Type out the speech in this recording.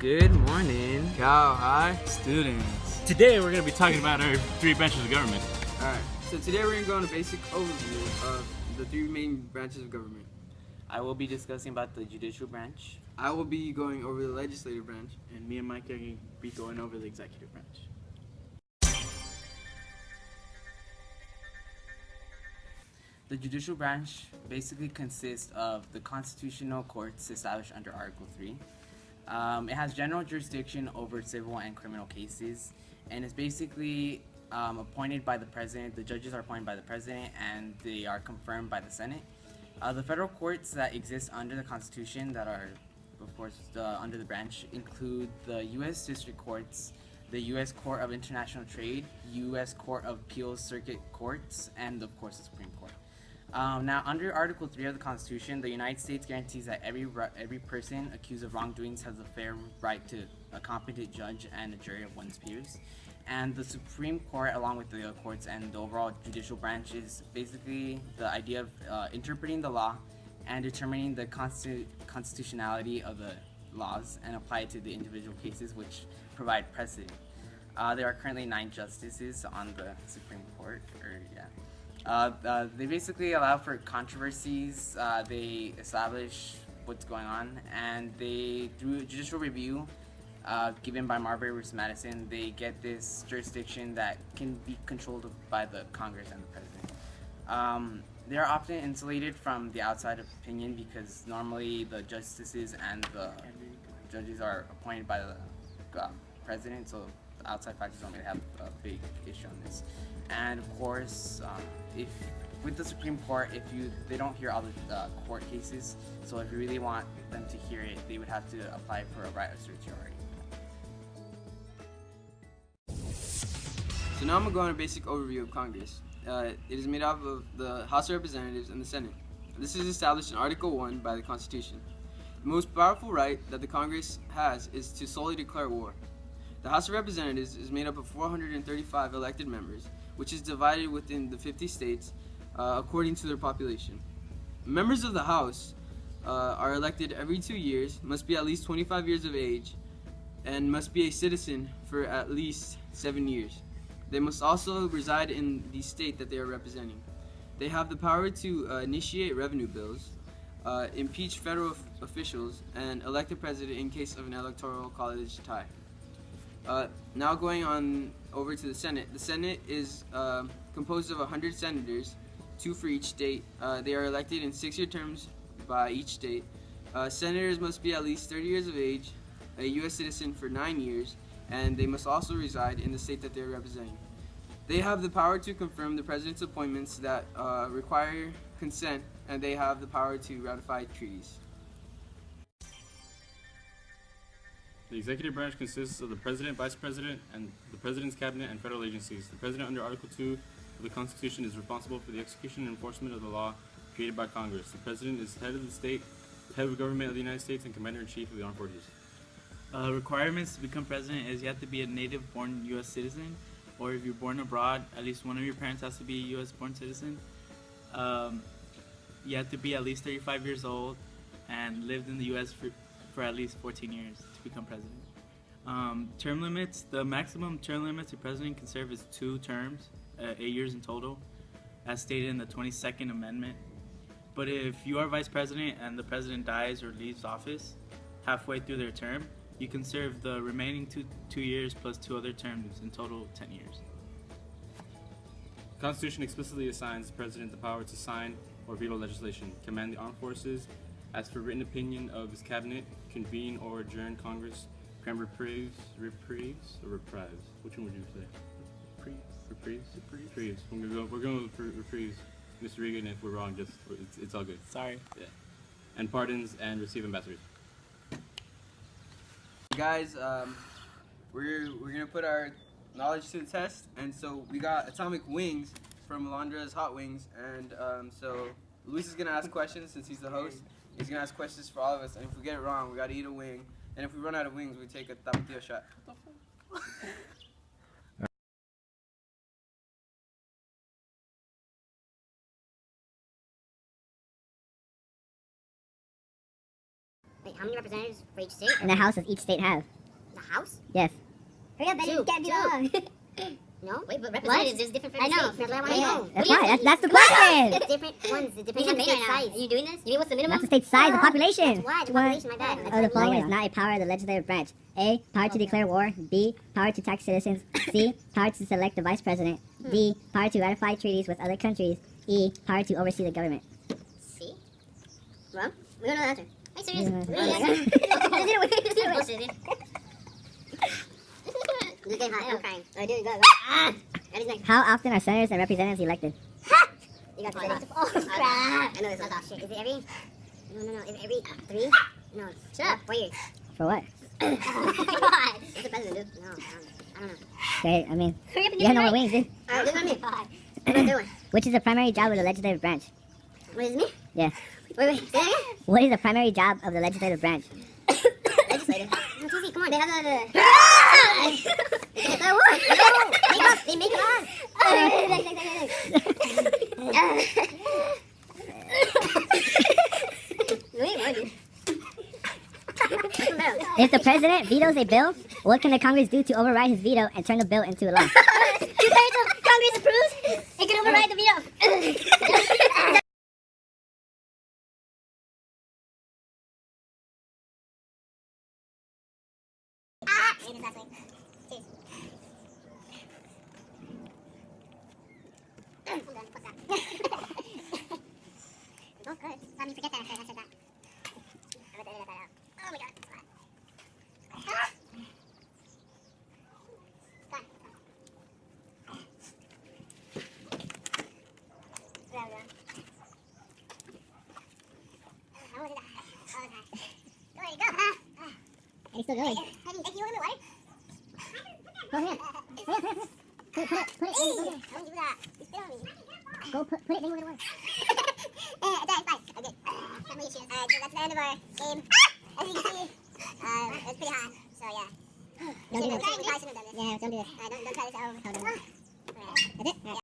Good morning. Cal High students. Today we're going to be talking about our three branches of government. Alright, so today we're going to go on a basic overview of the three main branches of government. I will be discussing about the judicial branch. I will be going over the legislative branch. And me and Mike are going to be going over the executive branch. The judicial branch basically consists of the constitutional courts established under Article 3. It has general jurisdiction over civil and criminal cases, and it's basically appointed by the president. The judges are appointed by the president, and they are confirmed by the Senate. The federal courts that exist under the Constitution that are, of course, under the branch include the U.S. District Courts, the U.S. Court of International Trade, U.S. Court of Appeals Circuit Courts, and, of course, the Supreme Court. Now, under Article 3 of the Constitution, the United States guarantees that every person accused of wrongdoings has a fair right to a competent judge and a jury of one's peers. And the Supreme Court, along with the other courts and the overall judicial branch, is basically the idea of interpreting the law and determining the constitutionality of the laws and apply it to the individual cases which provide precedent. There are currently 9 justices on the Supreme Court, they basically allow for controversies, they establish what's going on, and they, through judicial review given by Marbury vs. Madison, they get this jurisdiction that can be controlled by the Congress and the President. They are often insulated from the outside opinion because normally the justices and the judges are appointed by the President, so the outside factors don't really have a big issue on this. And of course, if with the Supreme Court, they don't hear all the court cases, so if you really want them to hear it, they would have to apply for a right of certiorari. So now I'm going to go on a basic overview of Congress. It is made up of the House of Representatives and the Senate. This is established in Article 1 by the Constitution. The most powerful right that the Congress has is to solely declare war. The House of Representatives is made up of 435 elected members, which is divided within the 50 states according to their population. Members of the House are elected every 2 years, must be at least 25 years of age, and must be a citizen for at least 7 years. They must also reside in the state that they are representing. They have the power to initiate revenue bills, impeach federal officials, and elect a president in case of an electoral college tie. Now going on over to the Senate. The Senate is composed of 100 senators, 2 for each state. They are elected in 6-year terms by each state. Senators must be at least 30 years of age, a U.S. citizen for 9 years, and they must also reside in the state that they are representing. They have the power to confirm the president's appointments that require consent, and they have the power to ratify treaties. The executive branch consists of the president, vice president, and the president's cabinet and federal agencies. The president, under Article 2 of the Constitution, is responsible for the execution and enforcement of the law created by Congress. The president is head of the state, head of government of the United States, and commander-in-chief of the armed forces. Requirements to become president is you have to be a native-born U.S. citizen, or if you're born abroad, at least one of your parents has to be a U.S.-born citizen. You have to be at least 35 years old and lived in the U.S. for at least 14 years to become president. Term limits, the maximum term limits a president can serve is 2 terms, 8 years in total, as stated in the 22nd Amendment. But if you are vice president and the president dies or leaves office halfway through their term, you can serve the remaining 2 years plus 2 other terms, in total 10 years. The Constitution explicitly assigns the president the power to sign or veto legislation, command the armed forces, ask for written opinion of his cabinet, convene or adjourn Congress, grant reprieves, or reprise? Which one would you say? Reprieves? We're going with reprieves. Mr. Reagan, if we're wrong, it's all good. Sorry. Yeah. And pardons and receive ambassadors. Guys, we're gonna put our knowledge to the test, and so we got atomic wings from Alondra's Hot Wings, and so Luis is gonna ask questions since he's the host. He's gonna ask questions for all of us, and if we get it wrong, we gotta eat a wing, and if we run out of wings, we take a tapatio shot. Wait, how many representatives for each state? In the House does each state have? The House? Yes. Hurry up, Betty. Get it wrong. No? Wait, but representatives, there's different for every state. That's what I want to know. That's why. That's the question. It's different ones. It depends on the state size. Are you doing this? You mean what's the minimum? That's the state size, the population. That's why, the population, my bad. Oh, the following is not a power of the legislative branch. A. Power to declare war. B. Power to tax citizens. C. Power to select the vice president. D. Power to ratify treaties with other countries. E. Power to oversee the government. See? Well, we don't know the answer. Are you serious? Yeah. Let's do it. This game hot. I'm crying. I do. Go. Ah! Ready, next. How often are senators and representatives elected? You got this. Oh, crap. I know this. Oh, shit. Is it every... No. Is it every 3? No. Shut up. 4 years. For what? God. What's the president do? No, I don't know. Okay, I mean, Hurry up and you have no more wings, dude. Alright, look at me. What am I doing? Which is the primary job of the legislative branch? What is it, me? Yeah. Wait. Say that again? What is the primary job of the legislative branch? Legislative. It's easy. Come on. They have the... They make us. If the president vetoes a bill, what can the Congress do to override his veto and turn the bill into a law? 2/3 of Congress approves. It can override the veto. I'm done. What's that? Oh, good. Let me forget that after I said that. I better edit that out. Oh my god. It's hot. Ah! Done. There we go. How was it? Oh, okay. Go ahead, go. And he's still going. Hey, you want me water? Go ahead. Put it in the water. Don't do that. You spit on me. Go put it, then we're gonna work. That's fine. Okay. Family issues. So that's the end of our game. As you can see, it's pretty hot. So yeah. Don't do We this. probably shouldn't have done this. Yeah, don't do this. Don't try this at home. That's it? Yeah.